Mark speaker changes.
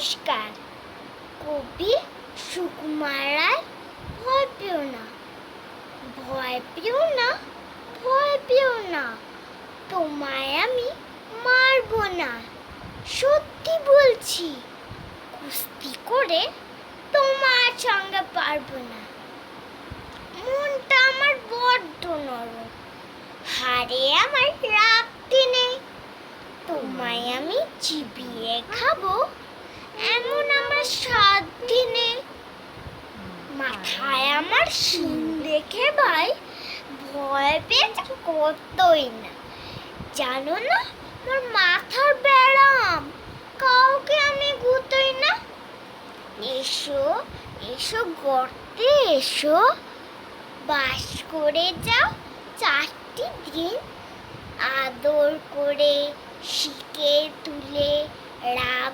Speaker 1: নমস্কার। কবি সুকুমার রায়। ভয় পেও না, ভয় পেও না, ভয় পেও না, তোমায় আমি মারবো না। সত্যি বলছি, কুস্তি করে তোমার সঙ্গে পারবো না। মনটা আমার বড্ড নরম, হাড়ে আমার রাখতে নেই। তোমায় আমি চিবিয়ে খাবো এমন আমার সাধ্যি নেই। মাথায় আমার শিং দেখে ভাই ভয় পেয়েছে কতই না। জানো না আমার মাথার ব্যারাম, কাউকে আমি গুতোই না। এসো এসো গর্তে এসো, বাস করে যাও 4টি দিন। আদর করে শিকে তুলে রাগ